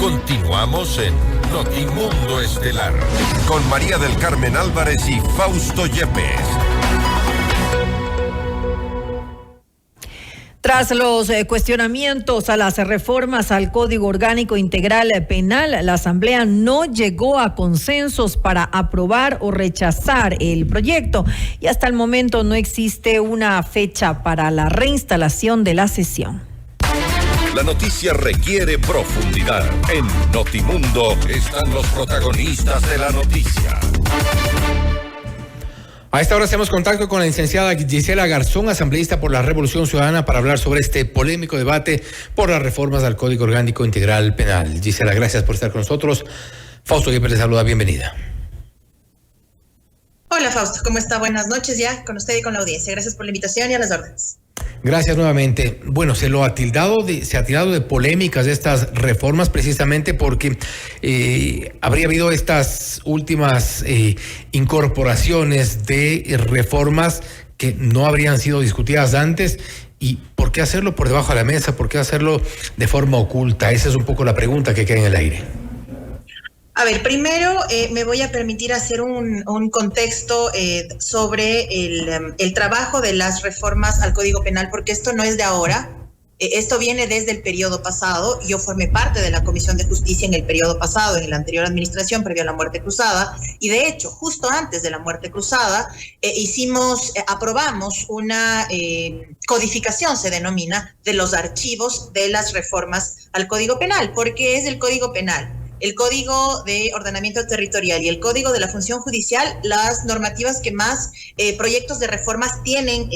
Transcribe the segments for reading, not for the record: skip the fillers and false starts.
Continuamos en Notimundo Estelar con María del Carmen Álvarez y Fausto Yepes. Tras los cuestionamientos a las reformas al Código Orgánico Integral Penal, la Asamblea no llegó a consensos para aprobar o rechazar el proyecto y hasta el momento no existe una fecha para la reinstalación de la sesión. La noticia requiere profundidad. En Notimundo están los protagonistas de la noticia. A esta hora hacemos contacto con la licenciada Gisela Garzón, asambleísta por la Revolución Ciudadana, para hablar sobre este polémico debate por las reformas al Código Orgánico Integral Penal. Gisela, gracias por estar con nosotros. Fausto Yepes le saluda, bienvenida. Hola Fausto, ¿cómo está? Buenas noches ya con usted y con la audiencia. Gracias por la invitación y a las órdenes. Gracias nuevamente. Bueno, se ha tildado de polémicas estas reformas precisamente porque habría habido estas últimas incorporaciones de reformas que no habrían sido discutidas antes. ¿Y por qué hacerlo por debajo de la mesa? ¿Por qué hacerlo de forma oculta? Esa es un poco la pregunta que queda en el aire. A ver, primero me voy a permitir hacer un contexto sobre el trabajo de las reformas al Código Penal, porque esto no es de ahora, esto viene desde el periodo pasado. Yo formé parte de la Comisión de Justicia en el periodo pasado, en la anterior administración, previo a la muerte cruzada, y de hecho, justo antes de la muerte cruzada, aprobamos una codificación, se denomina, de los archivos de las reformas al Código Penal. ¿Por qué es el Código Penal? El Código de Ordenamiento Territorial y el Código de la Función Judicial, las normativas que más proyectos de reformas tienen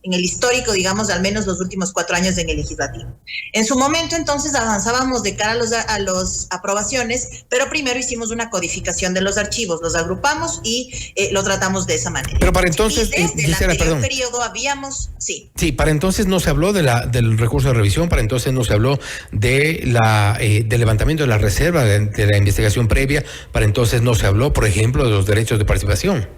en el histórico, digamos, de al menos los últimos 4 años en el legislativo. En su momento, entonces, avanzábamos de cara a las aprobaciones, pero primero hicimos una codificación de los archivos, los agrupamos y lo tratamos de esa manera. Pero para entonces, y desde el anterior periodo habíamos... Sí, para entonces no se habló del recurso de revisión, para entonces no se habló del levantamiento de la reserva, de la investigación previa, para entonces no se habló, por ejemplo, de los derechos de participación.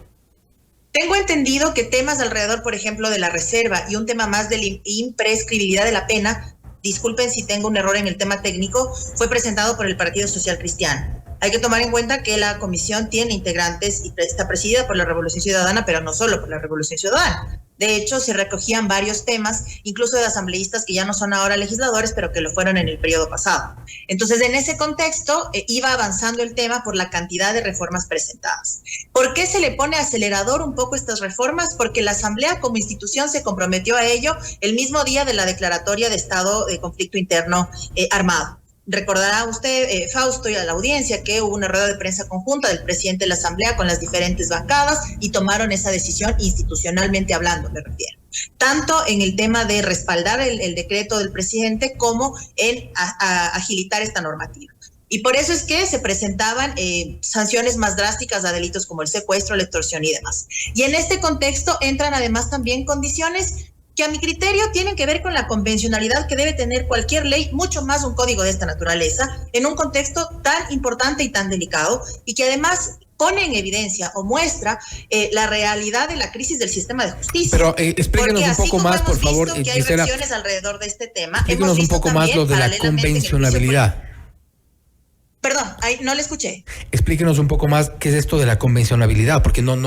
Tengo entendido que temas alrededor, por ejemplo, de la reserva y un tema más de la imprescriptibilidad de la pena, disculpen si tengo un error en el tema técnico, fue presentado por el Partido Social Cristiano. Hay que tomar en cuenta que la comisión tiene integrantes y está presidida por la Revolución Ciudadana, pero no solo por la Revolución Ciudadana. De hecho, se recogían varios temas, incluso de asambleístas que ya no son ahora legisladores, pero que lo fueron en el periodo pasado. Entonces, en ese contexto, iba avanzando el tema por la cantidad de reformas presentadas. ¿Por qué se le pone acelerador un poco estas reformas? Porque la Asamblea como institución se comprometió a ello el mismo día de la declaratoria de estado de conflicto interno armado. Recordará usted, Fausto, y a la audiencia que hubo una rueda de prensa conjunta del presidente de la Asamblea con las diferentes bancadas y tomaron esa decisión institucionalmente hablando, me refiero. Tanto en el tema de respaldar el decreto del presidente como en agilitar esta normativa. Y por eso es que se presentaban sanciones más drásticas a delitos como el secuestro, la extorsión y demás. Y en este contexto entran además también condiciones que a mi criterio tienen que ver con la convencionalidad que debe tener cualquier ley, mucho más un código de esta naturaleza, en un contexto tan importante y tan delicado, y que además pone en evidencia o muestra la realidad de la crisis del sistema de justicia. Pero explíquenos un poco más, por favor, que hay versiones alrededor de este tema. Explíquenos un poco más lo de la convencionalidad. Perdón, no le escuché. Explíquenos un poco más qué es esto de la convencionalidad, porque no.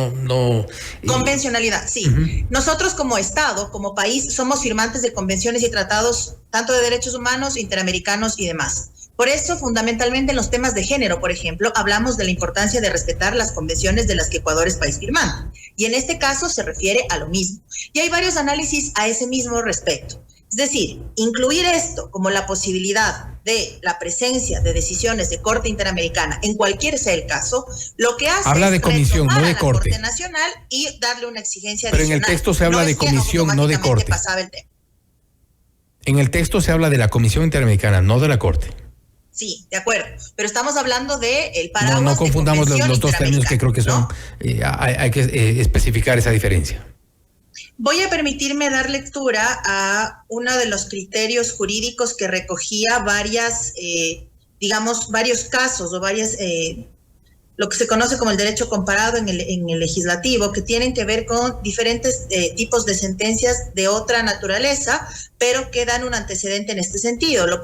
Convencionalidad, sí. Nosotros como Estado, como país, somos firmantes de convenciones y tratados tanto de derechos humanos, interamericanos y demás. Por eso, fundamentalmente en los temas de género, por ejemplo, hablamos de la importancia de respetar las convenciones de las que Ecuador es país firmante. Y en este caso se refiere a lo mismo. Y hay varios análisis a ese mismo respecto. Es decir, incluir esto como la posibilidad de la presencia de decisiones de Corte Interamericana, en cualquier sea el caso, lo que hace habla de comisión, no de Corte Nacional y darle una exigencia Pero adicional. En el texto se habla de comisión, no de Corte. En el texto se habla de la Comisión Interamericana, no de la Corte. Sí, de acuerdo, pero estamos hablando de el paraguas. No confundamos los dos términos, que creo que son, hay que especificar esa diferencia. Voy a permitirme dar lectura a uno de los criterios jurídicos que recogía varios casos o varias, lo que se conoce como el derecho comparado en el legislativo, que tienen que ver con diferentes tipos de sentencias de otra naturaleza, pero que dan un antecedente en este sentido. Lo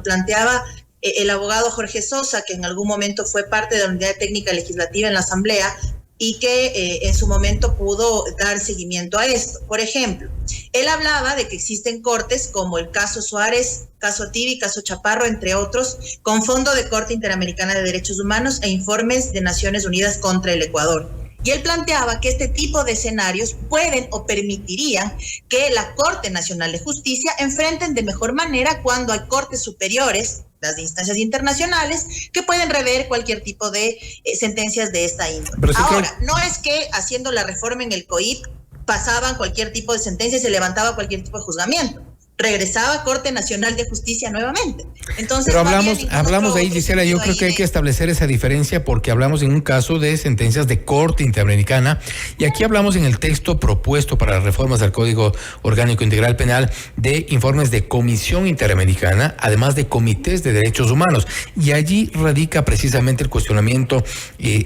planteaba el abogado Jorge Sosa, que en algún momento fue parte de la Unidad Técnica Legislativa en la Asamblea y que en su momento pudo dar seguimiento a esto. Por ejemplo, él hablaba de que existen cortes como el caso Suárez, caso Tibi, caso Chaparro, entre otros, con fondo de Corte Interamericana de Derechos Humanos e informes de Naciones Unidas contra el Ecuador. Y él planteaba que este tipo de escenarios pueden o permitirían que la Corte Nacional de Justicia enfrenten de mejor manera cuando hay cortes superiores, las instancias internacionales, que pueden rever cualquier tipo de sentencias de esta índole. Ahora, no es que haciendo la reforma en el COIP pasaban cualquier tipo de sentencia y se levantaba cualquier tipo de juzgamiento. Regresaba a Corte Nacional de Justicia nuevamente. Entonces, pero hablamos de ahí, Gisela, yo creo que hay que establecer esa diferencia porque hablamos en un caso de sentencias de Corte Interamericana y aquí hablamos en el texto propuesto para las reformas del Código Orgánico Integral Penal de informes de Comisión Interamericana, además de comités de derechos humanos. Y allí radica precisamente el cuestionamiento,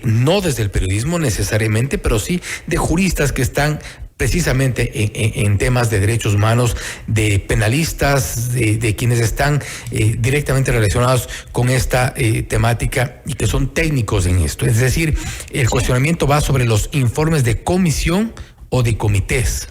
no desde el periodismo necesariamente, pero sí de juristas que están precisamente en temas de derechos humanos, de penalistas, de quienes están directamente relacionados con esta temática y que son técnicos en esto. Es decir, el cuestionamiento va sobre los informes de comisión o de comités.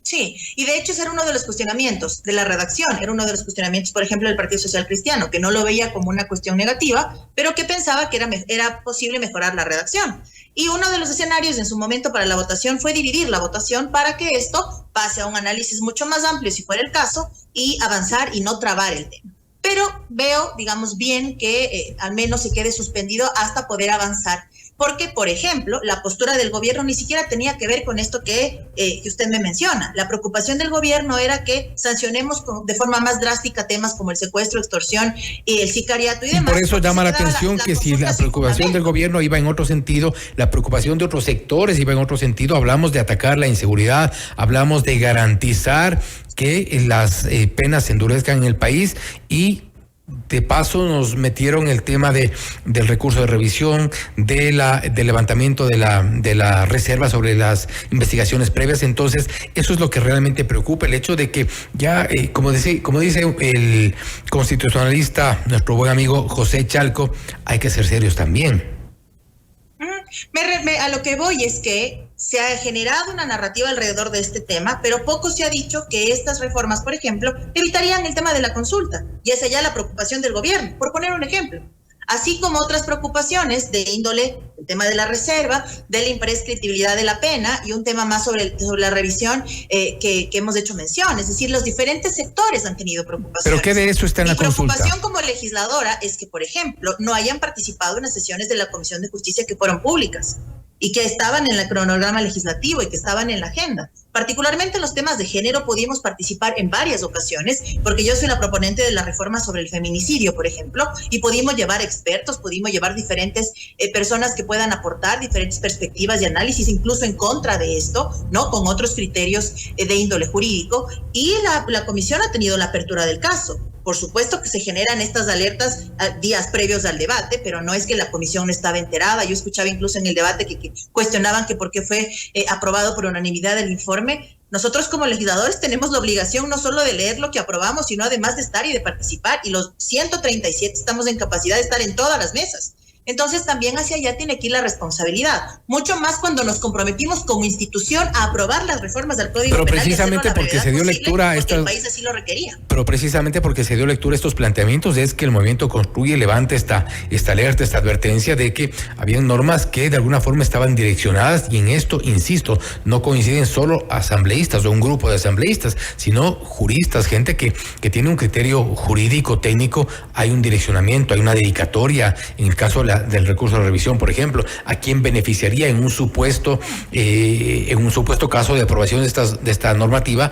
Sí, y de hecho ese era uno de los cuestionamientos de la redacción, era uno de los cuestionamientos, por ejemplo, del Partido Social Cristiano, que no lo veía como una cuestión negativa, pero que pensaba que era posible mejorar la redacción. Y uno de los escenarios en su momento para la votación fue dividir la votación para que esto pase a un análisis mucho más amplio, si fuera el caso, y avanzar y no trabar el tema. Pero veo, digamos, bien que al menos se quede suspendido hasta poder avanzar. Porque, por ejemplo, la postura del gobierno ni siquiera tenía que ver con esto que usted me menciona. La preocupación del gobierno era que sancionemos de forma más drástica temas como el secuestro, extorsión y el sicariato y demás. Por eso llama la atención que si la preocupación del gobierno iba en otro sentido, la preocupación de otros sectores iba en otro sentido, hablamos de atacar la inseguridad, hablamos de garantizar que las penas se endurezcan en el país y de paso nos metieron el tema del recurso de revisión, del levantamiento de la reserva sobre las investigaciones previas. Entonces, eso es lo que realmente preocupa, el hecho de que ya, como dice el constitucionalista, nuestro buen amigo José Chalco, hay que ser serios también. A lo que voy es que se ha generado una narrativa alrededor de este tema, pero poco se ha dicho que estas reformas, por ejemplo, evitarían el tema de la consulta, y esa ya la preocupación del gobierno, por poner un ejemplo. Así como otras preocupaciones de índole, el tema de la reserva, de la imprescriptibilidad de la pena y un tema más sobre la revisión que hemos hecho mención. Es decir, los diferentes sectores han tenido preocupaciones. ¿Pero qué de eso está en la consulta? Mi preocupación como legisladora es que, por ejemplo, no hayan participado en las sesiones de la Comisión de Justicia que fueron públicas y que estaban en el cronograma legislativo y que estaban en la agenda. Particularmente en los temas de género pudimos participar en varias ocasiones, porque yo soy la proponente de la reforma sobre el feminicidio, por ejemplo, y pudimos llevar expertos, pudimos llevar diferentes personas que puedan aportar diferentes perspectivas y análisis, incluso en contra de esto, ¿no? Con otros criterios de índole jurídico, y la comisión ha tenido la apertura del caso. Por supuesto que se generan estas alertas días previos al debate, pero no es que la comisión no estaba enterada. Yo escuchaba incluso en el debate que cuestionaban que por qué fue aprobado por unanimidad el informe. Nosotros como legisladores tenemos la obligación no solo de leer lo que aprobamos, sino además de estar y de participar. Y los 137 estamos en capacidad de estar en todas las mesas. Entonces también hacia allá tiene que ir la responsabilidad, mucho más cuando nos comprometimos como institución a aprobar las reformas del Código Penal. Pero precisamente porque se dio lectura a el país así lo requería. Pero precisamente porque se dio lectura a estos planteamientos es que el movimiento Construye levanta esta alerta, esta advertencia de que habían normas que de alguna forma estaban direccionadas, y en esto, insisto, no coinciden solo asambleístas o un grupo de asambleístas, sino juristas, gente que tiene un criterio jurídico, técnico, hay un direccionamiento, hay una dedicatoria, en el caso del recurso de revisión, por ejemplo, a quién beneficiaría en un supuesto caso de aprobación de esta normativa,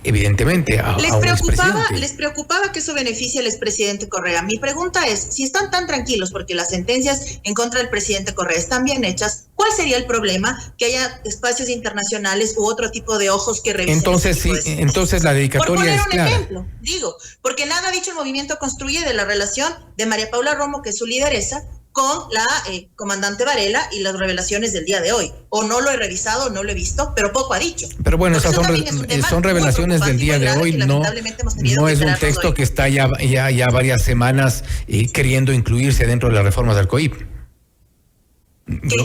evidentemente a un expresidente. Les preocupaba que eso beneficie al expresidente Correa. Mi pregunta es, si están tan tranquilos porque las sentencias en contra del presidente Correa están bien hechas, ¿cuál sería el problema que haya espacios internacionales u otro tipo de ojos que revisen? Entonces la dedicatoria es clara. Por poner un ejemplo, digo, porque nada ha dicho el movimiento Construye de la relación de María Paula Romo, que es su lideresa, con la comandante Varela y las revelaciones del día de hoy. O no lo he revisado, no lo he visto, pero poco ha dicho. Pero bueno, esas son revelaciones del día de hoy, no es un texto que está ya varias semanas queriendo incluirse dentro de las reformas del COIP.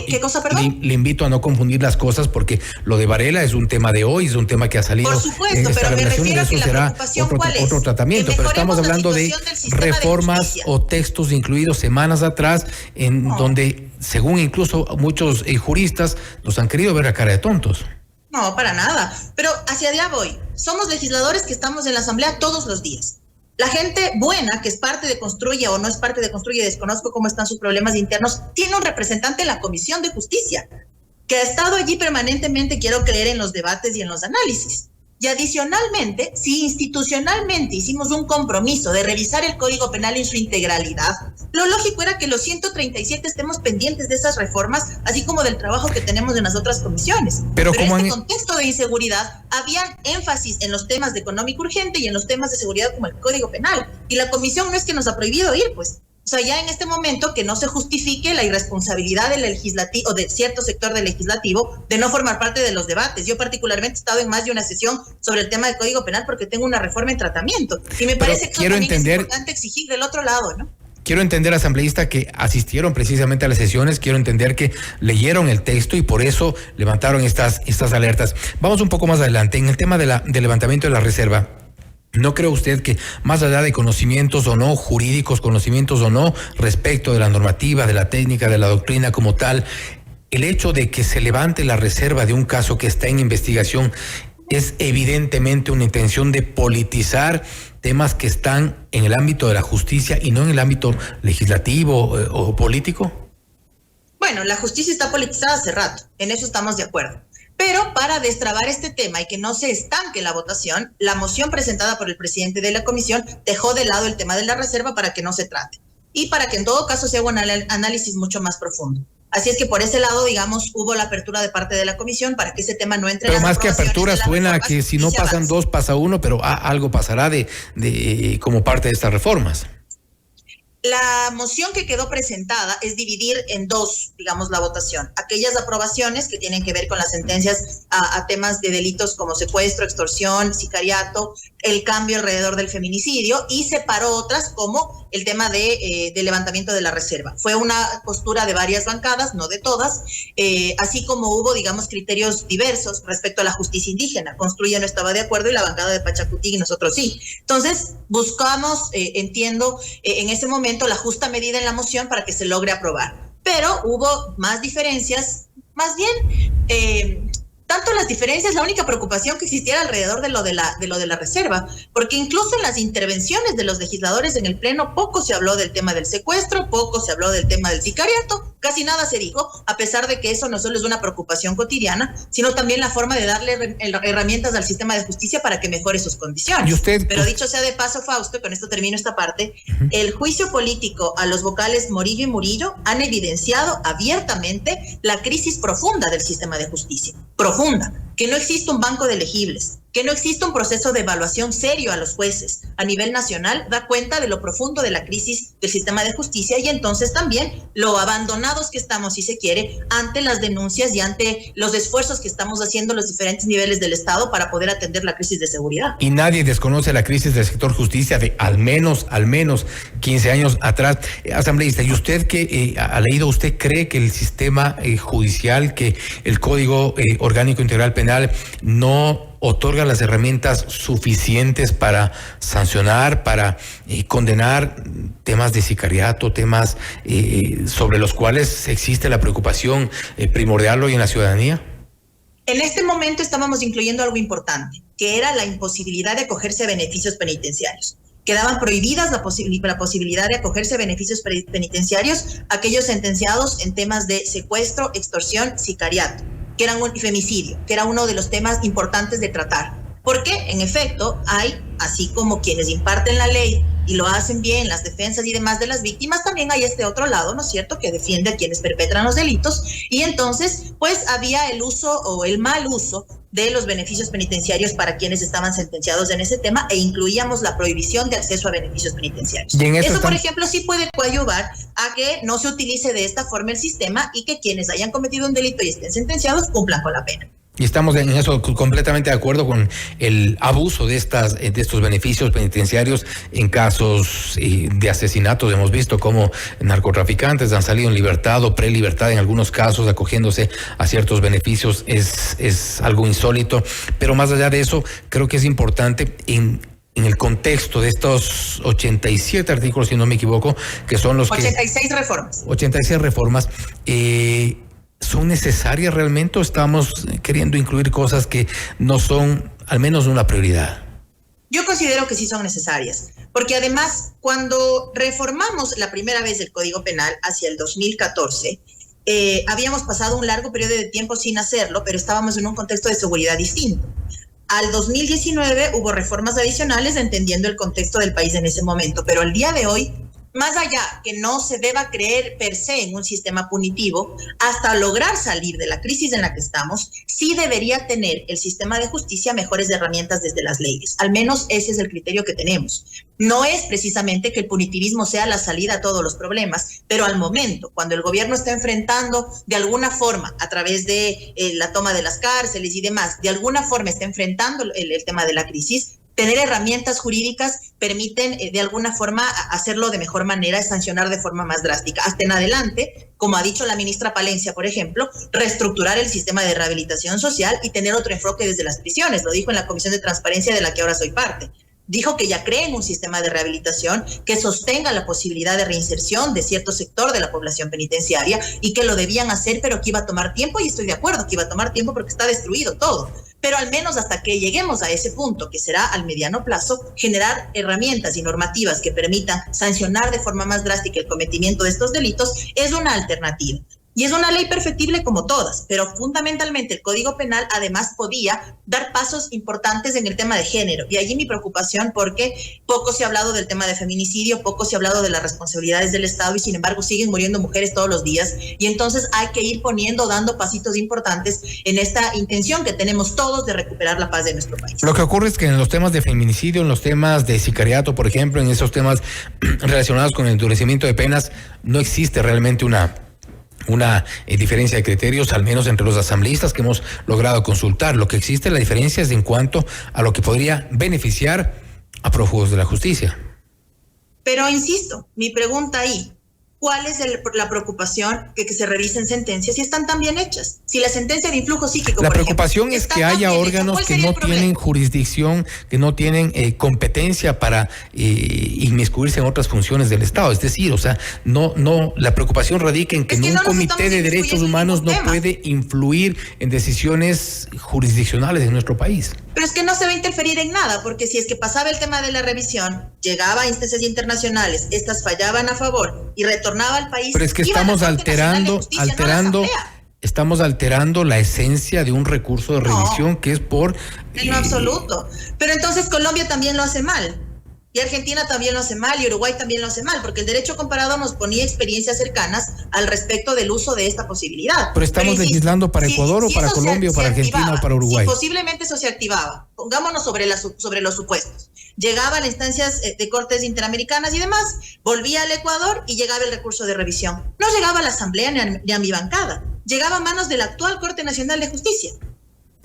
¿Qué cosa, perdón? Le invito a no confundir las cosas, porque lo de Varela es un tema de hoy, es un tema que ha salido. Por supuesto, pero me refiero a que la preocupación ¿cuál es? Otro tratamiento, pero estamos hablando de reformas o textos incluidos semanas atrás, donde, según incluso muchos juristas, nos han querido ver a cara de tontos. No, para nada. Pero hacia allá voy. Somos legisladores que estamos en la Asamblea todos los días. La gente buena, que es parte de Construye o no es parte de Construye, desconozco cómo están sus problemas internos, tiene un representante en la Comisión de Justicia, que ha estado allí permanentemente, quiero creer, en los debates y en los análisis. Y adicionalmente, si institucionalmente hicimos un compromiso de revisar el Código Penal en su integralidad, lo lógico era que los 137 estemos pendientes de esas reformas, así como del trabajo que tenemos en las otras comisiones. Pero en este contexto de inseguridad, había énfasis en los temas de económico urgente y en los temas de seguridad como el Código Penal. Y la comisión no es que nos ha prohibido ir, pues. O sea, ya en este momento que no se justifique la irresponsabilidad del legislativo o de cierto sector del legislativo de no formar parte de los debates. Yo particularmente he estado en más de una sesión sobre el tema del Código Penal porque tengo una reforma en tratamiento. Y me parece que también es importante exigir del otro lado, ¿no? Quiero entender, asambleísta, que asistieron precisamente a las sesiones, quiero entender que leyeron el texto y por eso levantaron estas alertas. Vamos un poco más adelante. En el tema del levantamiento de la reserva, ¿no cree usted que, más allá de conocimientos o no jurídicos, conocimientos o no respecto de la normativa, de la técnica, de la doctrina como tal, el hecho de que se levante la reserva de un caso que está en investigación es evidentemente una intención de politizar temas que están en el ámbito de la justicia y no en el ámbito legislativo o político? Bueno, la justicia está politizada hace rato, en eso estamos de acuerdo. Pero para destrabar este tema y que no se estanque la votación, la moción presentada por el presidente de la comisión dejó de lado el tema de la reserva para que no se trate y para que en todo caso se haga un análisis mucho más profundo. Así es que por ese lado, digamos, hubo la apertura de parte de la comisión para que ese tema no entre en las aprobaciones. Pero más que apertura suena que si no pasan dos, pasa uno, pero algo pasará de como parte de estas reformas. La moción que quedó presentada es dividir en dos, digamos, la votación. Aquellas aprobaciones que tienen que ver con las sentencias a temas de delitos como secuestro, extorsión, sicariato, el cambio alrededor del feminicidio, y separó otras como el tema de levantamiento de la reserva. Fue una postura de varias bancadas, no de todas, así como hubo, digamos, criterios diversos respecto a la justicia indígena. Construye no estaba de acuerdo y la bancada de Pachacuti y nosotros sí. Entonces, buscamos, entiendo, en ese momento la justa medida en la moción para que se logre aprobar. Pero hubo más diferencias, más bien, tanto las diferencias, la única preocupación que existiera alrededor de lo de la reserva, porque incluso en las intervenciones de los legisladores en el Pleno poco se habló del tema del secuestro, poco se habló del tema del sicariato, casi nada se dijo, a pesar de que eso no solo es una preocupación cotidiana, sino también la forma de darle herramientas al sistema de justicia para que mejore sus condiciones. ¿Y usted? Pero dicho sea de paso, Fausto, con esto termino esta parte, el juicio político a los vocales Morillo y Murillo han evidenciado abiertamente la crisis profunda del sistema de justicia. Profunda, que no existe un banco de elegibles, que no existe un proceso de evaluación serio a los jueces a nivel nacional, da cuenta de lo profundo de la crisis del sistema de justicia y entonces también lo abandonados que estamos, si se quiere, ante las denuncias y ante los esfuerzos que estamos haciendo los diferentes niveles del Estado para poder atender la crisis de seguridad. Y nadie desconoce la crisis del sector justicia de al menos 15 años atrás. Asambleísta, ¿y usted qué ha leído? ¿Usted cree que el sistema judicial, que el Código Orgánico Integral Penal no otorga las herramientas suficientes para sancionar, para condenar temas de sicariato, temas sobre los cuales existe la preocupación primordial hoy en la ciudadanía? En este momento estábamos incluyendo algo importante, que era la imposibilidad de acogerse a beneficios penitenciarios. Quedaban prohibidas la posibilidad de acogerse a beneficios penitenciarios aquellos sentenciados en temas de secuestro, extorsión, sicariato, que eran un femicidio, que era uno de los temas importantes de tratar. Porque, en efecto, hay, así como quienes imparten la ley y lo hacen bien las defensas y demás de las víctimas, también hay este otro lado, ¿no es cierto?, que defiende a quienes perpetran los delitos, y entonces pues había el uso o el mal uso de los beneficios penitenciarios para quienes estaban sentenciados en ese tema, e incluíamos la prohibición de acceso a beneficios penitenciarios. Y en eso por ejemplo, sí puede coadyuvar a que no se utilice de esta forma el sistema y que quienes hayan cometido un delito y estén sentenciados cumplan con la pena. Y estamos en eso completamente de acuerdo con el abuso de estos beneficios penitenciarios en casos de asesinatos. Hemos visto cómo narcotraficantes han salido en libertad o prelibertad en algunos casos, acogiéndose a ciertos beneficios. Es algo insólito. Pero más allá de eso, creo que es importante en el contexto de estos 87 artículos, si no me equivoco, que son los 86 reformas. 86 reformas. ¿Son necesarias realmente o estamos queriendo incluir cosas que no son al menos una prioridad? Yo considero que sí son necesarias, porque además cuando reformamos la primera vez el Código Penal hacia el 2014, habíamos pasado un largo periodo de tiempo sin hacerlo, pero estábamos en un contexto de seguridad distinto. Al 2019 hubo reformas adicionales entendiendo el contexto del país en ese momento, pero al día de hoy, más allá que no se deba creer per se en un sistema punitivo, hasta lograr salir de la crisis en la que estamos, sí debería tener el sistema de justicia mejores herramientas desde las leyes. Al menos ese es el criterio que tenemos. No es precisamente que el punitivismo sea la salida a todos los problemas, pero al momento, cuando el gobierno está enfrentando de alguna forma, a través de la toma de las cárceles y demás, de alguna forma está enfrentando el tema de la crisis, tener herramientas jurídicas permiten de alguna forma hacerlo de mejor manera, sancionar de forma más drástica. Hasta en adelante, como ha dicho la ministra Palencia, por ejemplo, reestructurar el sistema de rehabilitación social y tener otro enfoque desde las prisiones. Lo dijo en la Comisión de Transparencia de la que ahora soy parte. Dijo que ya creen un sistema de rehabilitación que sostenga la posibilidad de reinserción de cierto sector de la población penitenciaria y que lo debían hacer, pero que iba a tomar tiempo, y estoy de acuerdo que iba a tomar tiempo porque está destruido todo. Pero al menos hasta que lleguemos a ese punto, que será al mediano plazo, generar herramientas y normativas que permitan sancionar de forma más drástica el cometimiento de estos delitos es una alternativa. Y es una ley perfectible como todas, pero fundamentalmente el Código Penal además podía dar pasos importantes en el tema de género. Y allí mi preocupación, porque poco se ha hablado del tema de feminicidio, poco se ha hablado de las responsabilidades del Estado, y sin embargo siguen muriendo mujeres todos los días. Y entonces hay que ir dando pasitos importantes en esta intención que tenemos todos de recuperar la paz de nuestro país. Lo que ocurre es que en los temas de feminicidio, en los temas de sicariato, por ejemplo, en esos temas relacionados con el endurecimiento de penas, no existe realmente una diferencia de criterios, al menos entre los asambleístas que hemos logrado consultar. Lo que existe, la diferencia es en cuanto a lo que podría beneficiar a prófugos de la justicia. Pero insisto, mi pregunta ahí, ¿cuál es la preocupación que se revisen sentencias si están tan bien hechas? Si la sentencia de influjo psíquico, la por preocupación ejemplo, es que haya órganos que no tienen jurisdicción, que no tienen competencia para inmiscuirse en otras funciones del Estado. Es decir, o sea, no, la preocupación radica en que un comité de derechos humanos no puede influir en decisiones jurisdiccionales en nuestro país. Pero es que no se va a interferir en nada, porque si es que pasaba el tema de la revisión, llegaba a instancias internacionales, estas fallaban a favor y retornaba al país. Pero es que estamos estamos alterando la esencia de un recurso de revisión que es por... En lo absoluto. Pero entonces Colombia también lo hace mal. Y Argentina también lo hace mal, y Uruguay también lo hace mal, porque el derecho comparado nos ponía experiencias cercanas al respecto del uso de esta posibilidad. Pero estamos legislando para Ecuador o para Colombia o para Argentina o para Uruguay. Si posiblemente eso se activaba, pongámonos sobre los supuestos. Llegaba a las instancias de cortes interamericanas y demás, volvía al Ecuador y llegaba el recurso de revisión. No llegaba a la Asamblea ni a mi bancada, llegaba a manos de la actual Corte Nacional de Justicia.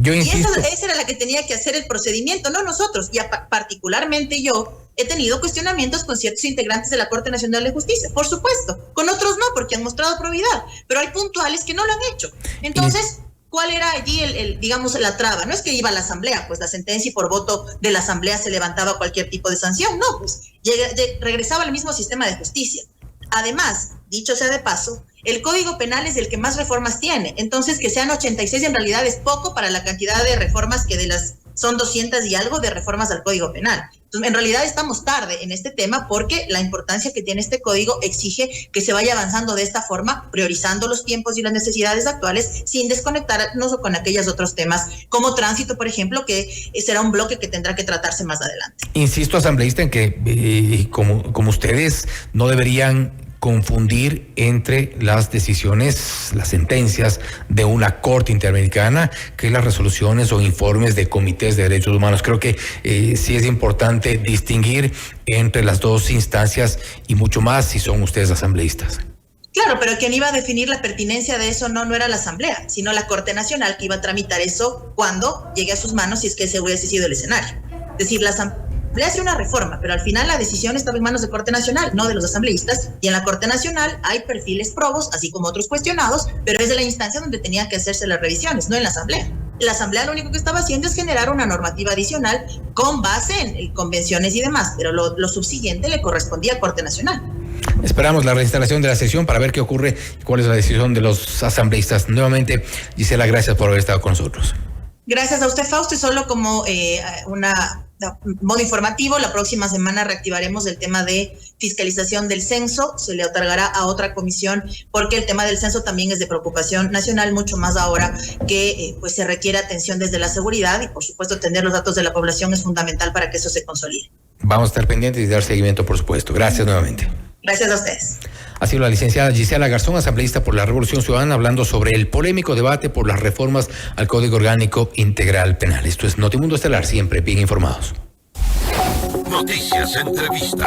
Yo insisto. Y esa era la que tenía que hacer el procedimiento, no nosotros. Y particularmente yo he tenido cuestionamientos con ciertos integrantes de la Corte Nacional de Justicia, por supuesto. Con otros no, porque han mostrado probidad. Pero hay puntuales que no lo han hecho. Entonces, ¿cuál era allí digamos, la traba? No es que iba a la Asamblea, pues la sentencia y por voto de la Asamblea se levantaba cualquier tipo de sanción. No, pues regresaba al mismo sistema de justicia. Además, dicho sea de paso, el Código Penal es el que más reformas tiene. Entonces, que sean 86 en realidad es poco para la cantidad de reformas que de las son 200 y algo de reformas al Código Penal. Entonces, en realidad estamos tarde en este tema porque la importancia que tiene este código exige que se vaya avanzando de esta forma, priorizando los tiempos y las necesidades actuales sin desconectarnos con aquellos otros temas como tránsito, por ejemplo, que será un bloque que tendrá que tratarse más adelante. Insisto, asambleísta, en que como ustedes no deberían confundir entre las decisiones, las sentencias de una corte interamericana que las resoluciones o informes de comités de derechos humanos. Creo que sí es importante distinguir entre las dos instancias y mucho más si son ustedes asambleístas. Claro, pero quien iba a definir la pertinencia de eso no era la Asamblea, sino la Corte Nacional, que iba a tramitar eso cuando llegue a sus manos, si es que ese hubiese sido el escenario. Es decir, la Asamblea hace una reforma, pero al final la decisión estaba en manos de Corte Nacional, no de los asambleístas, y en la Corte Nacional hay perfiles probos, así como otros cuestionados, pero es de la instancia donde tenían que hacerse las revisiones, no en la Asamblea. La Asamblea lo único que estaba haciendo es generar una normativa adicional con base en convenciones y demás, pero lo subsiguiente le correspondía a Corte Nacional. Esperamos la reinstalación de la sesión para ver qué ocurre y cuál es la decisión de los asambleístas. Nuevamente, Gisela, gracias por haber estado con nosotros. Gracias a usted, Fausto, y solo como modo informativo, la próxima semana reactivaremos el tema de fiscalización del censo, se le otorgará a otra comisión porque el tema del censo también es de preocupación nacional, mucho más ahora que pues se requiere atención desde la seguridad y por supuesto tener los datos de la población es fundamental para que eso se consolide. Vamos a estar pendientes y dar seguimiento, por supuesto. Gracias nuevamente. Gracias a ustedes. Ha sido la licenciada Gisela Garzón, asambleísta por la Revolución Ciudadana, hablando sobre el polémico debate por las reformas al Código Orgánico Integral Penal. Esto es Notimundo Estelar, siempre bien informados. Noticias, entrevistas.